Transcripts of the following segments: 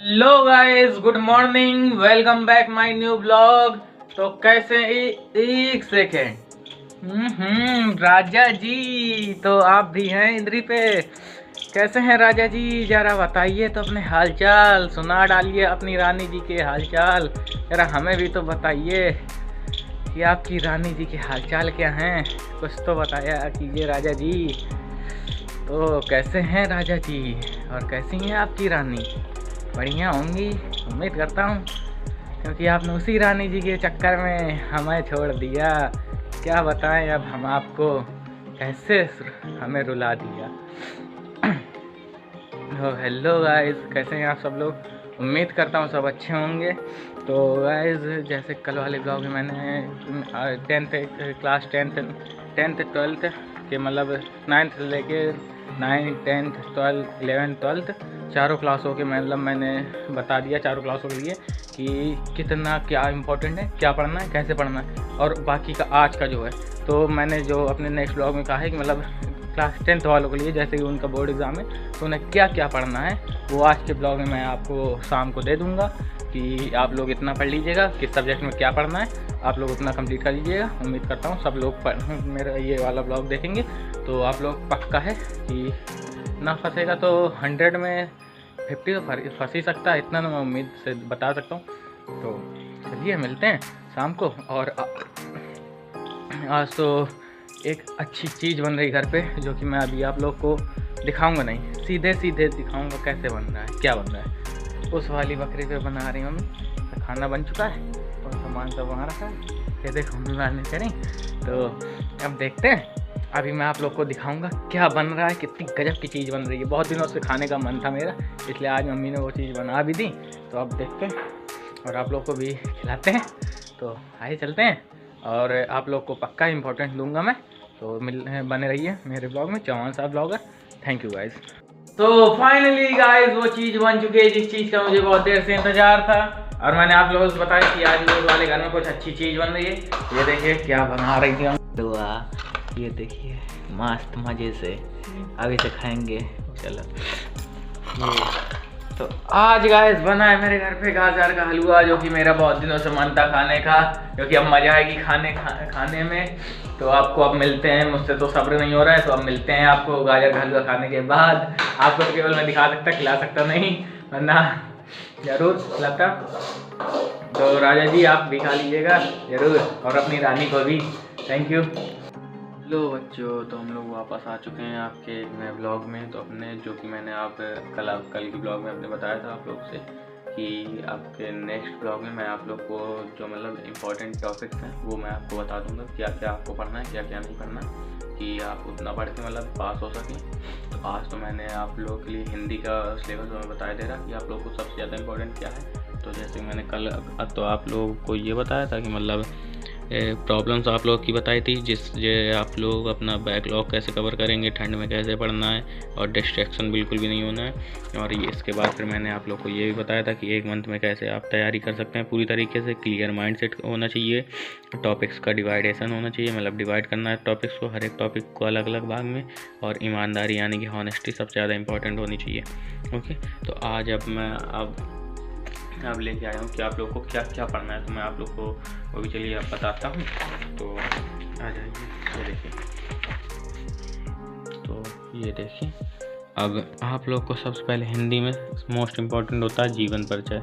Hello guys, good morning, welcome back my new blog. तो कैसे एक सेकेंड। राजा जी, तो आप भी हैं इधर ही पे। कैसे हैं राजा जी, जरा बताइए तो अपने हालचाल सुना डालिए, अपनी रानी जी के हालचाल जरा हमें भी तो बताइए कि आपकी रानी जी के हालचाल क्या हैं। कुछ तो बताया कीजिए राजा जी। तो कैसे हैं राजा जी और कैसी हैं आपकी रानी? बढ़िया होंगी, उम्मीद करता हूँ, क्योंकि आपने उसी रानी जी के चक्कर में हमें छोड़ दिया। क्या बताएं अब हम आपको, कैसे हमें रुला दिया। हेलो गाइस, कैसे हैं आप सब लोग? उम्मीद करता हूँ सब अच्छे होंगे। तो गाइस, जैसे कल वाले ब्लॉग में मैंने क्लास टेंथ ट्वेल्थ के मतलब 9th से लेके 9, 10th, 12, 11, 12 चारों क्लासों के मतलब मैंने बता दिया, चारों क्लासों के लिए कि कितना क्या इम्पोर्टेंट है, क्या पढ़ना है, कैसे पढ़ना है, और बाकी का आज का जो है। तो मैंने जो अपने नेक्स्ट ब्लॉग में कहा है कि मतलब क्लास 10th वालों के लिए जैसे कि उनका बोर्ड एग्ज़ाम है तो उन्हें क्या क्या पढ़ना है, वो आज के ब्लॉग में मैं आपको शाम को दे दूँगा कि आप लोग इतना पढ़ लीजिएगा, किस सब्जेक्ट में क्या पढ़ना है, आप लोग उतना कंप्लीट कर लीजिएगा। उम्मीद करता हूँ सब लोग मेरा ये वाला ब्लॉग देखेंगे तो आप लोग पक्का है कि ना फंसेगा तो 100 में 50 तो फंस ही सकता है, इतना तो मैं उम्मीद से बता सकता हूँ। तो चलिए मिलते हैं शाम को। और आज तो एक अच्छी चीज़ बन रही घर पे, जो कि मैं अभी आप लोग को दिखाऊंगा नहीं, सीधे सीधे दिखाऊंगा कैसे बन रहा है, क्या बन रहा है। उस वाली बकरी पे बना रही मम्मी, खाना बन चुका है और सामान सब वहाँ रखा है, ये देखो मम्मी वाले करें। तो अब देखते हैं, अभी मैं आप लोग को दिखाऊंगा क्या बन रहा है, कितनी गजब की चीज़ बन रही है। बहुत दिनों से खाने का मन था मेरा, इसलिए आज मम्मी ने वो चीज़ बना भी दी। तो अब देखते हैं और आप लोग को भी खिलाते हैं। तो आइए चलते हैं, और आप लोग को पक्का इम्पोर्टेंट दूंगा मैं। तो बने रहिए मेरे ब्लॉग में, चौहान साहब ब्लॉगर। Thank you guys. तो फाइनली गाइज वो चीज़ बन चुकी है जिस चीज़ का मुझे बहुत देर से इंतजार था, और मैंने आप लोगों को बताया कि आज लोग वाले घर में कुछ अच्छी चीज़ बन रही है। ये देखिए क्या बना रही थी हम। ये देखिए मस्त मज़े से अभी से खाएंगे। चलो ये तो आज गाइस बना है मेरे घर पे गाजर का हलवा, जो कि मेरा बहुत दिनों से मन था खाने का, क्योंकि अब मज़ा आएगी खाने में। तो आपको अब मिलते हैं, मुझसे तो सब्र नहीं हो रहा है, तो अब मिलते हैं आपको गाजर का हलवा खाने के बाद। आपको तो केवल मैं दिखा सकता, खिला सकता नहीं, वरना ज़रूर खिलाता। तो राजा जी आप भी खा लीजिएगा ज़रूर, और अपनी रानी को भी। Thank you. हेलो बच्चों, तो हम लोग वापस आ चुके हैं आपके एक नए ब्लॉग में। तो अपने जो कि मैंने कल की ब्लॉग में अपने बताया था आप लोग से कि आपके नेक्स्ट ब्लॉग में मैं आप लोग को जो मतलब इम्पोर्टेंट टॉपिक्स हैं वो मैं आपको बता दूंगा, क्या क्या आपको पढ़ना है, क्या क्या नहीं पढ़ना, कि आप उतना पढ़ के मतलब पास हो सकें। तो आज तो मैंने आप लोगों के लिए हिंदी का सिलेबस में बताया दे रहा कि आप लोग को सबसे ज़्यादा इम्पोर्टेंट क्या है। तो जैसे मैंने कल तो आप लोगों को ये बताया था कि मतलब प्रॉब्लम्स आप लोग की बताई थी, जिससे आप लोग अपना बैकलॉग कैसे कवर करेंगे, ठंड में कैसे पढ़ना है, और डिस्ट्रैक्शन बिल्कुल भी नहीं होना है। और ये इसके बाद फिर मैंने आप लोग को ये भी बताया था कि 1 मंथ में कैसे आप तैयारी कर सकते हैं पूरी तरीके से। क्लियर माइंड सेट होना चाहिए, टॉपिक्स का डिवाइडेशन होना चाहिए, मतलब डिवाइड करना है टॉपिक्स को, हर एक टॉपिक को अलग अलग भाग में, और ईमानदारी यानी कि हॉनेस्टी सबसे ज़्यादा इंपॉर्टेंट होनी चाहिए। ओके, तो आज अब लेके आया हूँ कि आप लोग को क्या क्या पढ़ना है। तो मैं आप लोग को वो भी चलिए अब बताता हूँ। तो आ जाइए, ये देखिए। तो ये देखिए, अब आप लोग को सबसे पहले हिंदी में मोस्ट इम्पॉर्टेंट होता है जीवन परिचय,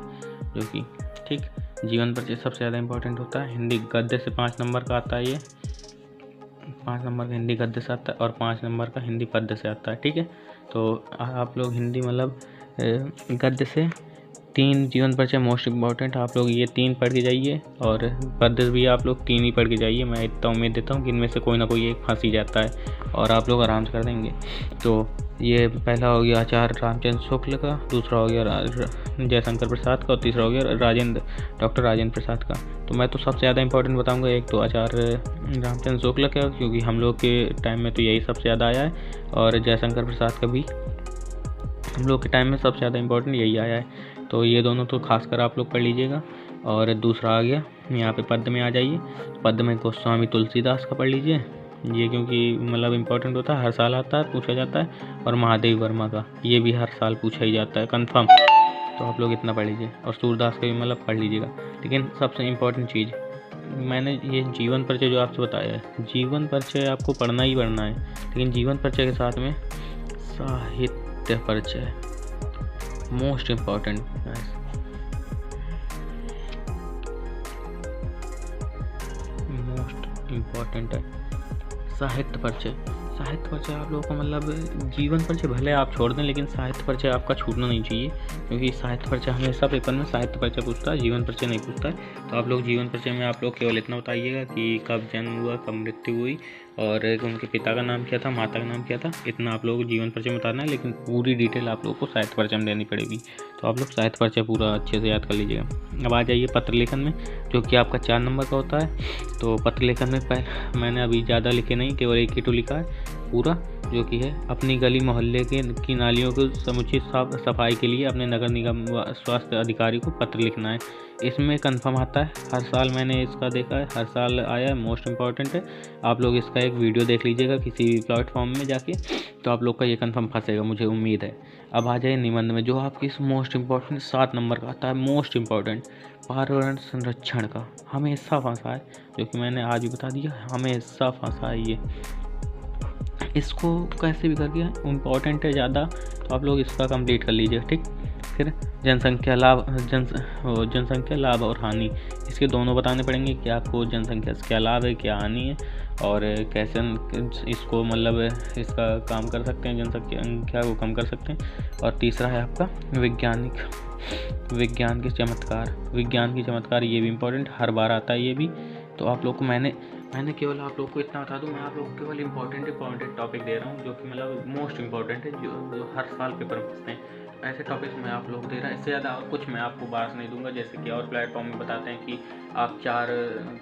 जो कि ठीक जीवन परिचय सबसे ज़्यादा इम्पोर्टेंट होता है। हिंदी गद्य से 5 नंबर का आता है, ये 5 नंबर का हिंदी गद्य से आता है, और 5 नंबर का हिंदी पद्य से आता है। ठीक है, तो आप लोग हिंदी मतलब गद्य से 3 जीवन परिचय मोस्ट इम्पॉर्टेंट, आप लोग ये 3 पढ़ के जाइए, और पद्य भी आप लोग 3 ही पढ़ के जाइए। मैं इतना उम्मीद देता हूँ कि इनमें से कोई ना कोई एक फंस ही जाता है और आप लोग आराम से कर देंगे। तो ये पहला हो गया आचार्य रामचंद्र शुक्ल का, दूसरा हो गया जयशंकर प्रसाद का, और तीसरा हो गया डॉक्टर राजेंद्र प्रसाद का। तो मैं तो सबसे ज़्यादा इंपॉर्टेंट बताऊंगा, एक तो आचार्य रामचंद्र शुक्ल का, क्योंकि हम लोग के टाइम में तो यही सबसे ज़्यादा आया है, और जयशंकर प्रसाद का भी हम लोग के टाइम में सबसे ज़्यादा इंपॉर्टेंट यही आया है। तो ये दोनों तो खासकर आप लोग पढ़ लीजिएगा। और दूसरा आ गया यहाँ पे पद्य में आ जाइए, पद्य में गोस्वामी तुलसीदास का पढ़ लीजिए, ये क्योंकि मतलब इम्पोर्टेंट होता है, हर साल आता है, पूछा जाता है। और महादेव वर्मा का, ये भी हर साल पूछा ही जाता है, कंफर्म। तो आप लोग इतना पढ़ लीजिए, और सूरदास का भी मतलब पढ़ लीजिएगा। लेकिन सबसे इम्पोर्टेंट चीज़, मैंने ये जीवन परिचय जो आपसे बताया है, जीवन परिचय आपको पढ़ना ही पढ़ना है, लेकिन जीवन परिचय के साथ में साहित्य परिचय मोस्ट इम्पॉर्टेंट है। साहित्य परिचय आप लोगों को मतलब जीवन परिचय भले आप छोड़ दें, लेकिन साहित्य परिचय आपका छूटना नहीं चाहिए, क्योंकि साहित्य परिचय हमेशा पेपर में साहित्य परिचय पूछता है, जीवन परिचय नहीं पूछता है। तो आप लोग जीवन परिचय में आप लोग केवल इतना बताइएगा कि कब जन्म हुआ, कब मृत्यु हुई, और उनके पिता का नाम क्या था, माता का नाम क्या था, इतना आप लोगों को जीवन परिचय में बताना है। लेकिन पूरी डिटेल आप लोगों को साहित्य परिचय में देनी पड़ेगी, तो आप लोग साहित्य परिचय पूरा अच्छे से याद कर लीजिएगा। अब आ जाइए पत्र लेखन में, जो कि आपका 4 नंबर का होता है। तो पत्र लेखन में पहले मैंने अभी ज़्यादा लिखे नहीं, केवल एक ही तो लिखा है पूरा, जो कि है अपनी गली मोहल्ले की नालियों को समुचित सफाई के लिए अपने नगर निगम व स्वास्थ्य अधिकारी को पत्र लिखना है। इसमें कंफर्म आता है, हर साल मैंने इसका देखा है, हर साल आया है, मोस्ट इम्पॉर्टेंट है। आप लोग इसका एक वीडियो देख लीजिएगा किसी भी प्लेटफॉर्म में जाके, तो आप लोग का ये कंफर्म फंसेगा, मुझे उम्मीद है। अब आ जाए निबंध में, जो आपकी मोस्ट इम्पॉर्टेंट 7 नंबर का आता है, मोस्ट इम्पॉर्टेंट पर्यावरण संरक्षण का हमेशा फंसा है, जो कि मैंने आज भी बता दिया, हमेशा फंसा है ये। इसको कैसे भी करके इम्पॉर्टेंट है ज़्यादा, तो आप लोग इसका कंप्लीट कर लीजिए, ठीक। फिर जनसंख्या लाभ और हानि, इसके दोनों बताने पड़ेंगे कि आपको जनसंख्या से क्या लाभ है, क्या हानि है, और कैसे इसको मतलब इसका काम कर सकते हैं, जनसंख्या को कम कर सकते हैं। और तीसरा है आपका विज्ञान की चमत्कार, ये भी इम्पोर्टेंट, हर बार आता है ये भी। तो आप लोग को मैंने केवल आप लोग को इतना बता दूं, मैं आप लोग को केवल इंपॉर्टेंट टॉपिक दे रहा हूँ, जो कि मतलब मोस्ट इम्पॉर्टेंट है, जो हर साल पेपर में पूछते हैं। ऐसे टॉपिक्स मैं आप लोग दे रहा है, इससे ज़्यादा कुछ मैं आपको बात नहीं दूंगा। जैसे कि और प्लेटफॉर्म में बताते हैं कि आप 4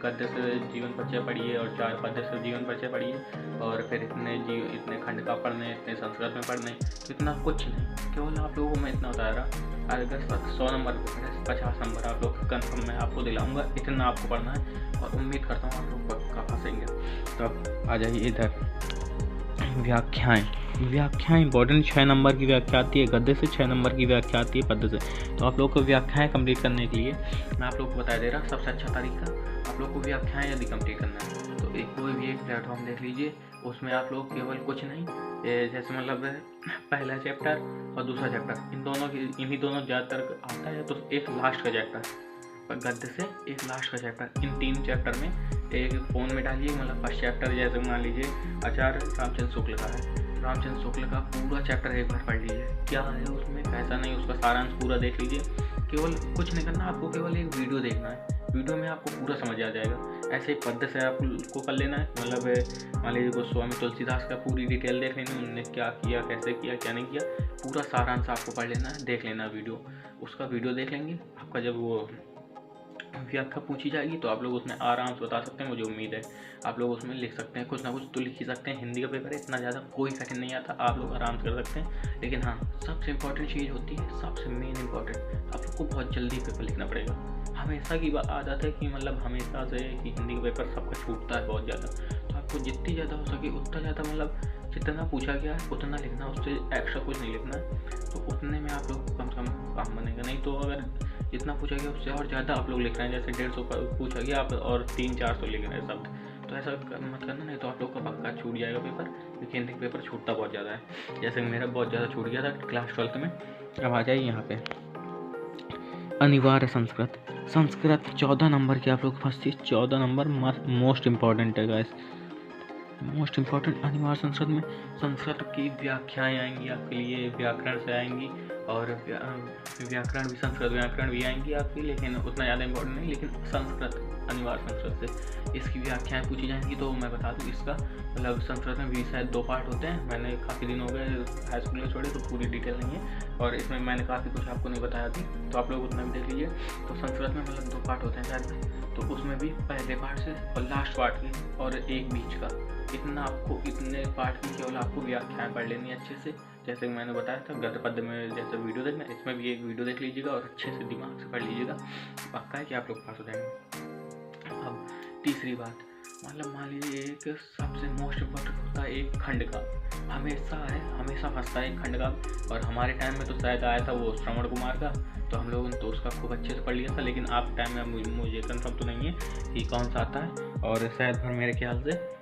गद्य से जीवन परिचय पढ़िए और 4 पद्य से जीवन परिचय पढ़िए, और फिर इतने खंड का पढ़ने, इतने संस्कृत में पढ़ने, इतना कुछ नहीं। केवल आप लोगों को मैं इतना बता रहा, अगर 100 नंबर पेपर है, 50 नंबर आप लोग कंफर्म मैं आपको दिलाऊंगा, इतना आपको पढ़ना है, और उम्मीद करता हूँ आप लोग पक्का फंसेंगे। तो अब आ जाइए इधर, व्याख्याएं इंपॉर्टेंट। 6 नंबर की व्याख्या आती है गद्य से, 6 नंबर की व्याख्या आती है पद्य से। तो आप लोग को व्याख्याएं कंप्लीट करने के लिए मैं आप लोग को बता दे रहा, सबसे अच्छा तरीका आप लोग को व्याख्याएं यदि कंप्लीट करना है, तो कोई भी एक प्लेटफॉर्म देख लीजिए, उसमें आप लोग केवल कुछ नहीं, जैसे मतलब पहला चैप्टर और दूसरा चैप्टर, इन्हीं दोनों ज़्यादातर आता है, तो एक लास्ट का चैप्टर गद्य से, एक लास्ट का चैप्टर, इन 3 चैप्टर में एक फ़ोन में डालिए। मतलब फर्स्ट चैप्टर जैसे मान लीजिए आचार्य रामचंद्र शुक्ल का है, रामचंद्र शुक्ल का पूरा चैप्टर एक बार पढ़ लीजिए, क्या है उसमें कैसा नहीं, उसका सारांश पूरा देख लीजिए। केवल कुछ नहीं करना, आपको केवल एक वीडियो देखना है, वीडियो में आपको पूरा समझ आ जाएगा। ऐसे ही पद्य से आपको कर लेना है, मतलब मान लीजिए गोस्वामी तुलसीदास का पूरी डिटेल देख लेना, उन्होंने क्या किया, कैसे किया, क्या नहीं किया, पूरा सारांश आपको पढ़ लेना है, देख लेना वीडियो। उसका वीडियो देख लेंगे, आपका जब वो व्याख्या पूछी जाएगी तो आप लोग उसमें आराम से बता सकते हैं, मुझे उम्मीद है आप लोग उसमें लिख सकते हैं, कुछ ना कुछ तो लिख ही सकते हैं। हिंदी का पेपर है, इतना ज़्यादा कोई कठिन नहीं आता, आप लोग आराम से कर सकते हैं। लेकिन हाँ, सबसे इम्पोर्टेंट चीज़ होती है, सबसे मेन इम्पोर्टेंट, आप लोग को बहुत जल्दी पेपर लिखना पड़ेगा। हमेशा की आदत है कि मतलब हमेशा से कि हिंदी का पेपर सबका छूटता है बहुत ज़्यादा, तो आपको जितनी ज़्यादा हो सके उतना ज़्यादा, मतलब जितना पूछा गया है उतना लिखना, उससे एक्स्ट्रा कुछ नहीं लिखना है, तो उतने में आप लोग कम से कम काम बनेगा। नहीं तो अगर जितना पूछा गया उससे और ज़्यादा आप लोग लिख रहे हैं, जैसे 150 पूछा गया आप और 300-400 लिख रहे हैं शब्द, तो ऐसा मत करना, नहीं तो आप लोग का पक्का छूट जाएगा पेपर, क्योंकि हिंदी पेपर छूटता बहुत ज़्यादा है, जैसे मेरा बहुत ज़्यादा छूट गया था क्लास 12th में। अब आ जाइए यहाँ पे अनिवार्य संस्कृत 14 नंबर की आप लोग फंसती है, 14 नंबर मोस्ट इम्पॉर्टेंट है गाइस, मोस्ट इम्पॉर्टेंट। अनिवार्य संस्कृत में संस्कृत की व्याख्याएं आएंगी आपके लिए, व्याकरण से आएंगी, और व्याकरण भी, संस्कृत व्याकरण भी आएंगी आपकी, लेकिन उतना ज़्यादा इम्पोर्टेंट नहीं, लेकिन संस्कृत अनिवार्य संस्कृत से इसकी व्याख्याएं पूछी जाएंगी। तो मैं बता दूं, इसका मतलब संस्कृत में भी शायद 2 पार्ट होते हैं, मैंने काफ़ी दिन हो गए हाई स्कूल में छोड़े, तो पूरी डिटेल नहीं है, और इसमें मैंने काफ़ी कुछ आपको नहीं बताया थी, तो आप लोग उतना भी देख लीजिए। तो संस्कृत में मतलब 2 पार्ट होते हैं शायद, तो उसमें भी पहले पार्ट से और लास्ट पार्ट की और एक बीच का, इतना आपको, इतने पार्ट की केवल आपको व्याख्याएं पढ़ लेनी है अच्छे से, जैसे मैंने बताया था गद्य पद्य में जैसे वीडियो देखना, इसमें भी एक वीडियो देख लीजिएगा और अच्छे से दिमाग से पढ़ लीजिएगा, पक्का है कि आप लोग पास हो जाएंगे। अब तीसरी बात, मतलब मान लीजिए एक सबसे मोस्ट इम्पोर्टेंट होता है एक खंड का, हमेशा फंसता है एक खंड का। और हमारे टाइम में तो शायद आया था वो श्रवण कुमार का, तो हम लोगों ने तो उसका खूब अच्छे से पढ़ लिया था। लेकिन आप टाइम में मुझे कंफर्म तो नहीं है कि कौन सा आता है। और शायद भर मेरे ख्याल से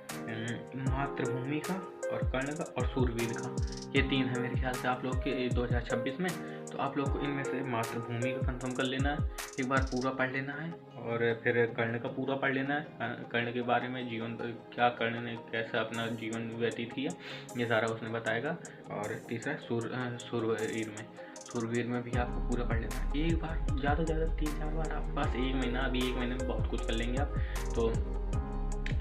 मातृभूमि का और कर्ण का और सूरवीर का, ये 3 है मेरे ख्याल से आप लोग के 2026 में। तो आप लोग को इनमें से मातृभूमि का कंफर्म कर लेना है, एक बार पूरा पढ़ लेना है। और फिर कर्ण का पूरा पढ़ लेना है, कर्ण के बारे में जीवन क्या कर्ण ने कैसा अपना जीवन व्यतीत किया ये सारा उसने बताएगा। और तीसरा सूरवीर में भी आपको पूरा पढ़ लेना है। एक बार ज़्यादा 3-4 बार आपके पास 1 महीना, अभी 1 महीने में बहुत कुछ कर लेंगे आप। तो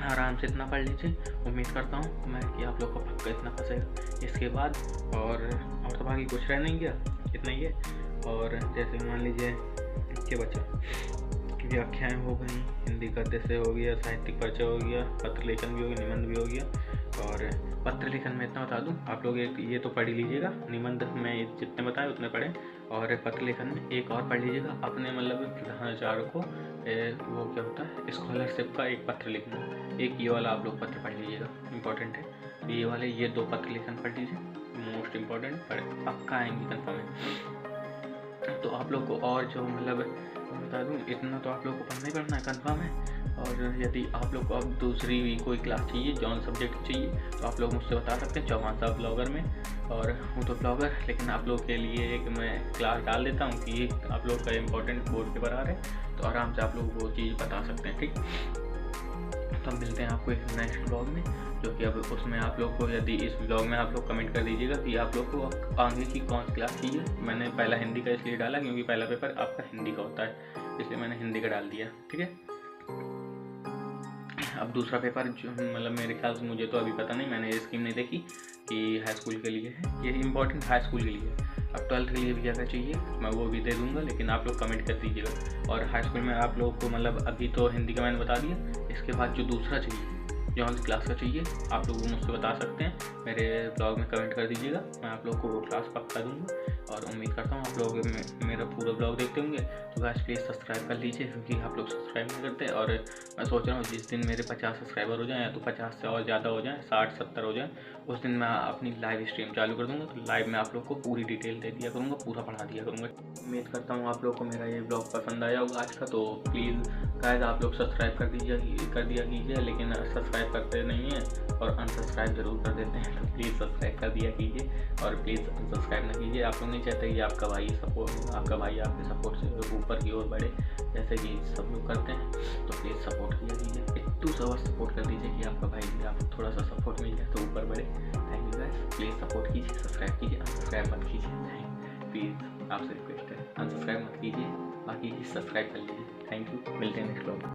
आराम से इतना पढ़ लीजिए। उम्मीद करता हूँ मैं कि आप लोग को पक्का इतना फंसेगा इसके बाद। और तो बाकी कुछ रह नहीं गया, इतना ही है। और जैसे मान लीजिए इसके बच्चे व्याख्याएँ हो गई, हिंदी गद्य से हो गया, साहित्यिक परिचय हो गया, पत्र लेखन भी हो गया, निबंध भी हो गया। और पत्र लेखन में इतना बता दूं, आप लोग एक ये तो पढ़ ही लीजिएगा, निबंध में जितने बताए उतने पढ़ें। और पत्र लेखन में एक और पढ़ लीजिएगा अपने मतलब प्रधानाचार्य को वो क्या होता है स्कॉलरशिप का एक पत्र लिखना, एक ये वाला आप लोग पत्र पढ़ लीजिएगा, इंपॉर्टेंट है ये वाले। ये 2 पत्र लेखन पढ़ लीजिए, मोस्ट इम्पॉर्टेंट, पक्का आएंगी कन्फर्म है। तो आप लोग को और जो मतलब बता दूँ इतना तो आप लोग को पढ़ना ही पढ़ना है, कन्फर्म है। और यदि आप लोग को अब दूसरी कोई क्लास चाहिए, जौन सब्जेक्ट चाहिए, तो आप लोग मुझसे बता सकते हैं चौहान साहब ब्लॉगर में। और हूँ तो ब्लॉगर, लेकिन आप लोग के लिए एक मैं क्लास डाल देता हूँ कि आप लोग का इम्पोर्टेंट बोर्ड पेपर आ रहा है, तो आराम से आप लोग वो चीज़ बता सकते हैं, ठीक। तो मिलते हैं आपको एक नेक्स्ट ब्लॉग में, जो कि अब उसमें आप लोग को यदि इस ब्लॉग में आप लोग कमेंट कर दीजिएगा कि आप लोग को आगे की कौन सी क्लास चाहिए। मैंने पहला हिंदी का इसलिए डाला क्योंकि पहला पेपर आपका हिंदी का होता है, इसलिए मैंने हिंदी का डाल दिया, ठीक है। अब दूसरा पेपर जो मतलब मेरे ख्याल से, मुझे तो अभी पता नहीं, मैंने स्कीम नहीं देखी कि हाई स्कूल के लिए है, ये इम्पोर्टेंट हाई स्कूल के लिए है। अब 12th के लिए भी अगर चाहिए मैं वो भी दे दूंगा, लेकिन आप लोग कमेंट कर दीजिएगा। और हाई स्कूल में आप लोगों को मतलब अभी तो हिंदी का मैंने बता दिया, इसके बाद जो दूसरा चाहिए, जौन सी क्लास का चाहिए, आप लोग वो मुझसे बता सकते हैं, मेरे ब्लॉग में कमेंट कर दीजिएगा, मैं आप लोग को वो क्लास पक्का दूंगा। और उम्मीद करता हूँ आप लोग मेरा पूरा ब्लॉग देखते होंगे। तो गाइस प्लीज़ सब्सक्राइब कर लीजिए, क्योंकि आप लोग सब्सक्राइब नहीं करते। और मैं सोच रहा हूँ जिस दिन मेरे 50 सब्सक्राइबर हो जाएँ, या तो 50 से और ज़्यादा हो जाएँ, 60-70 हो जाए, उस दिन मैं अपनी लाइव स्ट्रीम चालू कर दूँगा। तो लाइव में आप लोग को पूरी डिटेल दे दिया करूँगा, पूरा पढ़ा दिया करूँगा। उम्मीद करता हूँ आप लोग को मेरा ये ब्लॉग पसंद आया होगा आज का। तो प्लीज़ गाइस आप लोग सब्सक्राइब कर दिया कीजिए, लेकिन सब्सक्राइब करते नहीं हैं और अनसब्सक्राइब जरूर कर देते हैं। तो प्लीज़ सब्सक्राइब कर दिया कीजिए और प्लीज़ अनसब्सक्राइब ना कीजिए। आप लोग नहीं चाहते कि आपका भाई आपके सपोर्ट से ऊपर की ओर बढ़े, जैसे कि सब लोग करते हैं। तो प्लीज़ सपोर्ट किया कीजिए, इतू सपोर्ट कर दीजिए कि आपका भाई आप थोड़ा सा सपोर्ट मिल जाए तो ऊपर बढ़े। Thank you guys, please support कीजिए, सब्सक्राइब कीजिए, अनसब्सक्राइब मत कीजिए, प्लीज़ आपसे रिक्वेस्ट है, अनसब्सक्राइब मत कीजिए, बाकी सब्सक्राइब कर लीजिए। थैंक यू, मिलते हैं नेक्स्ट ब्लॉग।